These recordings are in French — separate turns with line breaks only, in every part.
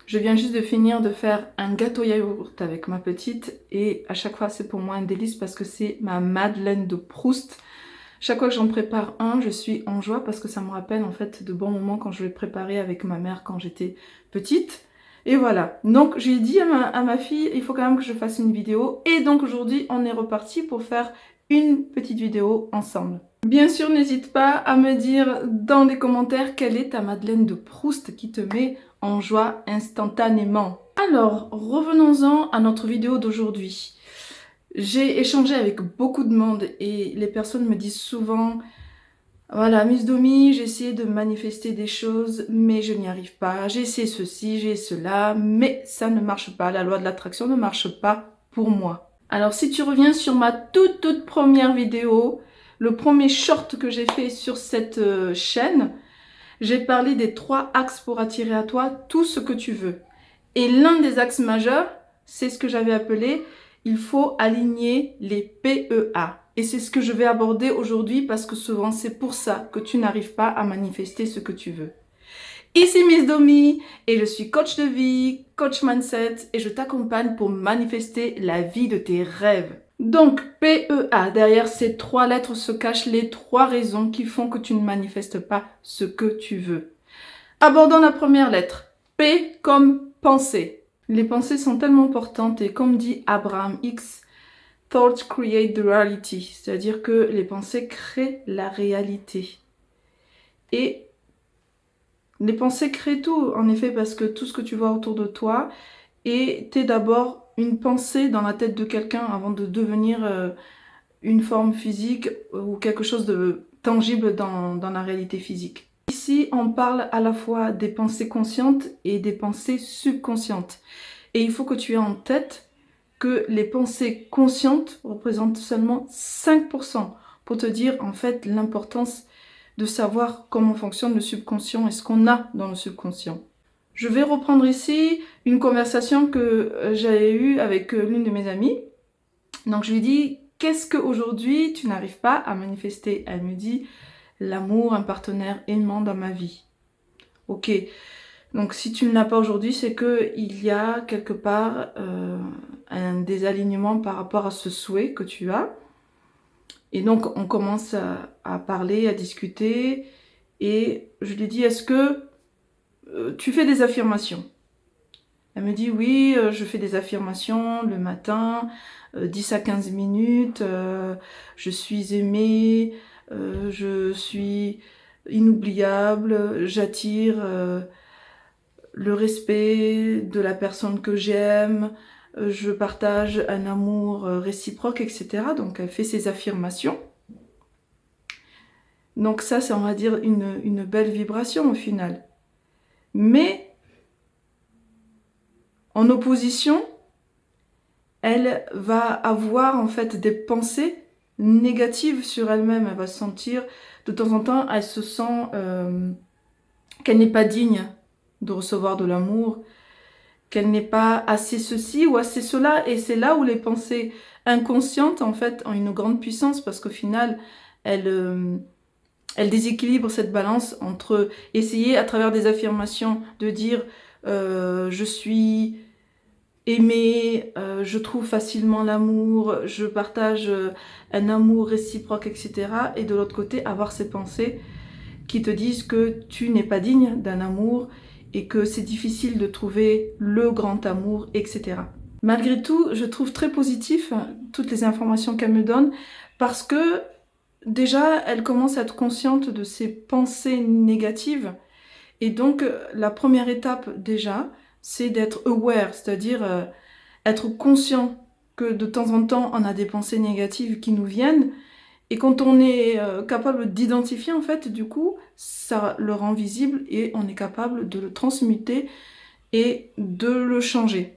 Je viens juste de finir de faire un gâteau yaourt avec ma petite et à chaque fois c'est pour moi un délice parce que c'est ma Madeleine de Proust. Chaque fois que j'en prépare un, je suis en joie parce que ça me rappelle en fait de bons moments quand je l'ai préparé avec ma mère quand j'étais petite. Et voilà, donc j'ai dit à ma fille, il faut quand même que je fasse une vidéo. Et donc aujourd'hui, on est reparti pour faire une petite vidéo ensemble. Bien sûr, n'hésite pas à me dire dans les commentaires quelle est ta Madeleine de Proust qui te met en joie instantanément. Alors, revenons-en à notre vidéo d'aujourd'hui. J'ai échangé avec beaucoup de monde et les personnes me disent souvent voilà, Miss Domi, j'ai essayé de manifester des choses, mais je n'y arrive pas. J'ai essayé ceci, j'ai cela, mais ça ne marche pas. La loi de l'attraction ne marche pas pour moi. Alors, si tu reviens sur ma toute première vidéo, le premier short que j'ai fait sur cette chaîne, j'ai parlé des 3 axes pour attirer à toi tout ce que tu veux. Et l'un des axes majeurs, c'est ce que j'avais appelé « il faut aligner les PEA ». Et c'est ce que je vais aborder aujourd'hui parce que souvent c'est pour ça que tu n'arrives pas à manifester ce que tu veux. Ici Miss Domi et je suis coach de vie, coach mindset et je t'accompagne pour manifester la vie de tes rêves. Donc PEA, derrière ces 3 lettres se cachent les 3 raisons qui font que tu ne manifestes pas ce que tu veux. Abordons la première lettre, P comme pensée. Les pensées sont tellement importantes et comme dit Abraham Hicks, thoughts create the reality, c'est-à-dire que les pensées créent la réalité. Et les pensées créent tout, en effet, parce que tout ce que tu vois autour de toi était d'abord une pensée dans la tête de quelqu'un avant de devenir une forme physique ou quelque chose de tangible dans la réalité physique. Ici, on parle à la fois des pensées conscientes et des pensées subconscientes. Et il faut que tu aies en tête que les pensées conscientes représentent seulement 5% pour te dire en fait l'importance de savoir comment fonctionne le subconscient et ce qu'on a dans le subconscient. Je vais reprendre ici une conversation que j'avais eue avec l'une de mes amies. Donc je lui dis, qu'est-ce qu'aujourd'hui tu n'arrives pas à manifester? Elle me dit, l'amour, un partenaire aimant dans ma vie. Ok. Donc si tu ne l'as pas aujourd'hui, c'est qu'il y a quelque part un désalignement par rapport à ce souhait que tu as. Et donc on commence à parler, à discuter. Et je lui dis, est-ce que tu fais des affirmations? Elle me dit, oui, je fais des affirmations le matin, 10 à 15 minutes, je suis aimée, je suis inoubliable, j'attire le respect de la personne que j'aime, je partage un amour réciproque, etc. Donc elle fait ses affirmations. Donc ça, c'est on va dire une belle vibration au final. Mais en opposition, elle va avoir en fait des pensées négatives sur elle-même. Elle va se sentir, de temps en temps, elle se sent qu'elle n'est pas digne de recevoir de l'amour, qu'elle n'est pas assez ceci ou assez cela. Et c'est là où les pensées inconscientes, en fait, ont une grande puissance parce qu'au final, elles déséquilibrent cette balance entre essayer, à travers des affirmations, de dire je suis aimée, je trouve facilement l'amour, je partage un amour réciproque, etc. Et de l'autre côté, avoir ces pensées qui te disent que tu n'es pas digne d'un amour et que c'est difficile de trouver le grand amour, etc. Malgré tout, je trouve très positif toutes les informations qu'elle me donne parce que déjà, elle commence à être consciente de ses pensées négatives. Et donc, la première étape déjà, c'est d'être aware, c'est-à-dire être conscient que de temps en temps, on a des pensées négatives qui nous viennent. Et quand on est capable d'identifier, en fait, du coup, ça le rend visible et on est capable de le transmuter et de le changer.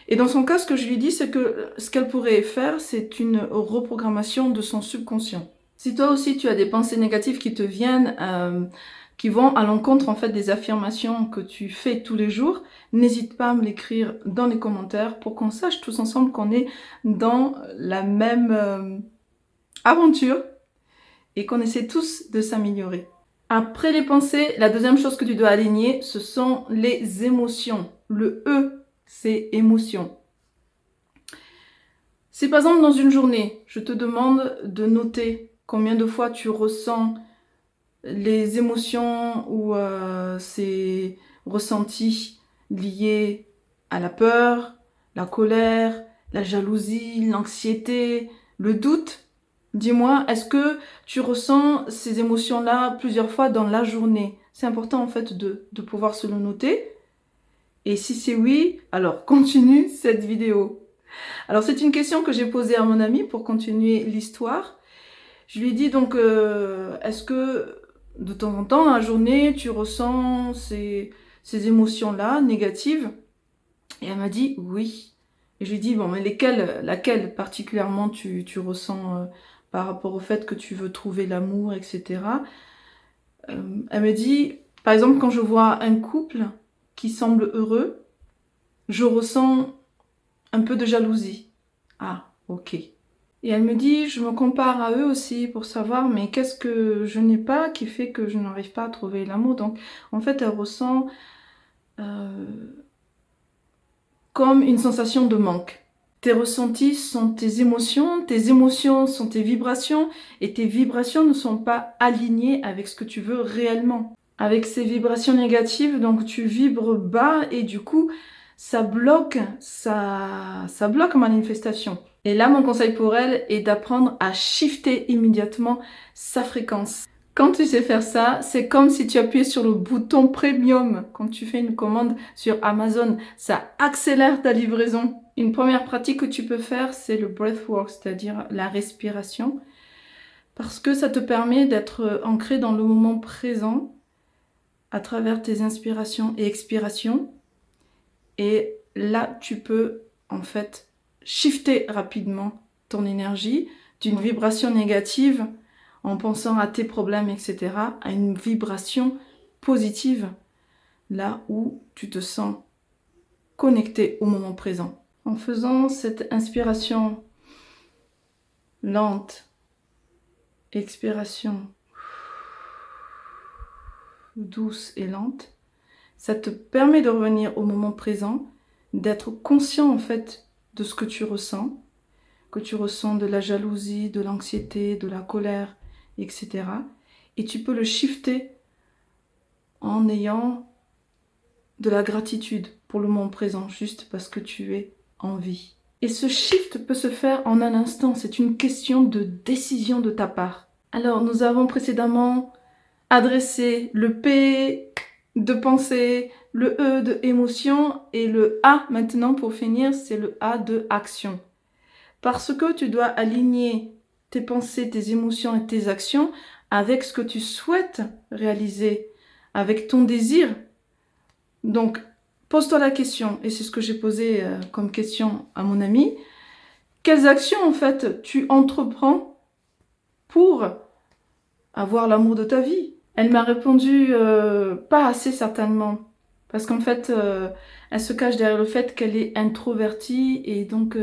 Et dans son cas, ce que je lui dis, c'est que ce qu'elle pourrait faire, c'est une reprogrammation de son subconscient. Si toi aussi, tu as des pensées négatives qui te viennent, qui vont à l'encontre en fait des affirmations que tu fais tous les jours, n'hésite pas à me l'écrire dans les commentaires pour qu'on sache tous ensemble qu'on est dans la même aventure et qu'on essaie tous de s'améliorer. Après les pensées, la deuxième chose que tu dois aligner, ce sont les émotions. Le E, c'est émotion. Si par exemple dans une journée, je te demande de noter combien de fois tu ressens les émotions ou ces ressentis liés à la peur, la colère, la jalousie, l'anxiété, le doute, dis-moi, est-ce que tu ressens ces émotions-là plusieurs fois dans la journée? C'est important en fait de pouvoir se le noter. Et si c'est oui, alors continue cette vidéo. Alors c'est une question que j'ai posée à mon ami pour continuer l'histoire. Je lui ai dit donc, est-ce que de temps en temps, dans la journée, tu ressens ces émotions-là, négatives? Et elle m'a dit oui. Et je lui ai dit, bon, mais laquelle particulièrement tu ressens par rapport au fait que tu veux trouver l'amour, etc. Elle me dit, par exemple, quand je vois un couple qui semble heureux, je ressens un peu de jalousie. Ah, ok. Et elle me dit, je me compare à eux aussi pour savoir, mais qu'est-ce que je n'ai pas qui fait que je n'arrive pas à trouver l'amour. Donc, en fait, elle ressent comme une sensation de manque. Tes ressentis sont tes émotions sont tes vibrations, et tes vibrations ne sont pas alignées avec ce que tu veux réellement. Avec ces vibrations négatives, donc tu vibres bas et du coup, ça bloque ma manifestation. Et là, mon conseil pour elle est d'apprendre à shifter immédiatement sa fréquence. Quand tu sais faire ça, c'est comme si tu appuyais sur le bouton premium quand tu fais une commande sur Amazon. Ça accélère ta livraison. Une première pratique que tu peux faire, c'est le breathwork, c'est-à-dire la respiration. Parce que ça te permet d'être ancré dans le moment présent à travers tes inspirations et expirations. Et là, tu peux en fait shifter rapidement ton énergie d'une vibration négative en pensant à tes problèmes, etc., à une vibration positive, là où tu te sens connecté au moment présent. En faisant cette inspiration lente, expiration douce et lente, ça te permet de revenir au moment présent, d'être conscient en fait de ce que tu ressens de la jalousie, de l'anxiété, de la colère, etc. Et tu peux le shifter en ayant de la gratitude pour le moment présent, juste parce que tu es en vie. Et ce shift peut se faire en un instant, c'est une question de décision de ta part. Alors, nous avons précédemment adressé le P de pensée, le E de émotion et le A maintenant pour finir, c'est le A de action. Parce que tu dois aligner tes pensées, tes émotions et tes actions avec ce que tu souhaites réaliser, avec ton désir. Donc, pose-toi la question, et c'est ce que j'ai posé comme question à mon ami. Quelles actions, en fait, tu entreprends pour avoir l'amour de ta vie? Elle m'a répondu pas assez certainement. Parce qu'en fait, elle se cache derrière le fait qu'elle est introvertie et donc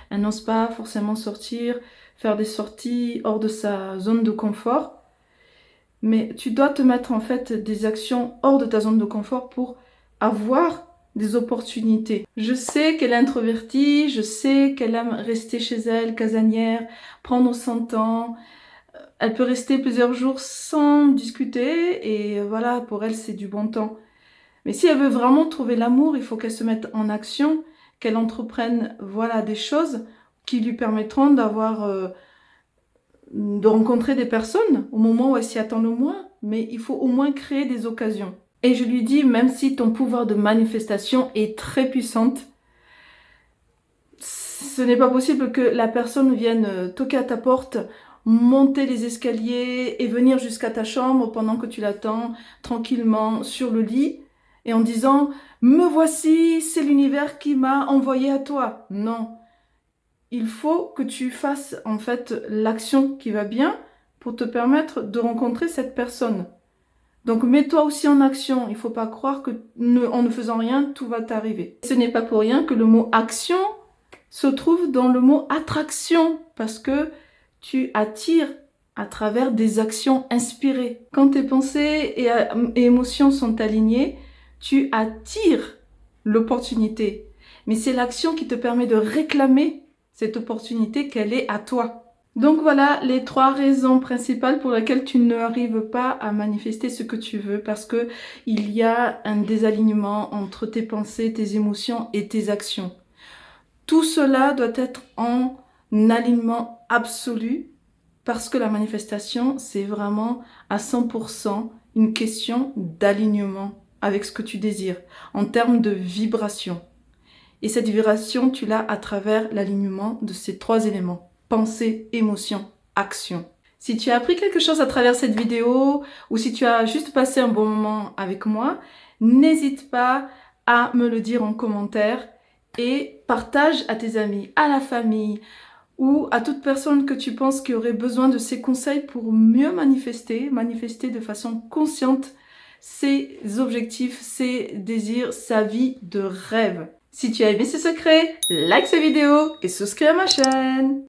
elle n'ose pas forcément sortir, faire des sorties hors de sa zone de confort. Mais tu dois te mettre en fait des actions hors de ta zone de confort pour avoir des opportunités. Je sais qu'elle est introvertie, je sais qu'elle aime rester chez elle, casanière, prendre son temps. Elle peut rester plusieurs jours sans discuter et voilà, pour elle c'est du bon temps. Mais si elle veut vraiment trouver l'amour, il faut qu'elle se mette en action, qu'elle entreprenne voilà, des choses qui lui permettront de rencontrer des personnes au moment où elle s'y attend le moins. Mais il faut au moins créer des occasions. Et je lui dis, même si ton pouvoir de manifestation est très puissante, ce n'est pas possible que la personne vienne toquer à ta porte, monter les escaliers et venir jusqu'à ta chambre pendant que tu l'attends tranquillement sur le lit et en disant « Me voici, c'est l'univers qui m'a envoyé à toi ». Non, il faut que tu fasses en fait l'action qui va bien pour te permettre de rencontrer cette personne. Donc mets-toi aussi en action, il ne faut pas croire que en ne faisant rien, tout va t'arriver. Ce n'est pas pour rien que le mot « action » se trouve dans le mot « attraction » parce que tu attires à travers des actions inspirées. Quand tes pensées et émotions sont alignées, tu attires l'opportunité. Mais c'est l'action qui te permet de réclamer cette opportunité qu'elle est à toi. Donc voilà les 3 raisons principales pour lesquelles tu n'arrives pas à manifester ce que tu veux, parce que il y a un désalignement entre tes pensées, tes émotions et tes actions. Tout cela doit être en alignement absolu, parce que la manifestation, c'est vraiment à 100% une question d'alignement avec ce que tu désires, en termes de vibration. Et cette vibration, tu l'as à travers l'alignement de ces 3 éléments. Pensée, émotion, action. Si tu as appris quelque chose à travers cette vidéo ou si tu as juste passé un bon moment avec moi, n'hésite pas à me le dire en commentaire et partage à tes amis, à la famille ou à toute personne que tu penses qui aurait besoin de ces conseils pour mieux manifester de façon consciente ses objectifs, ses désirs, sa vie de rêve. Si tu as aimé ce secret, like cette vidéo et souscris à ma chaîne.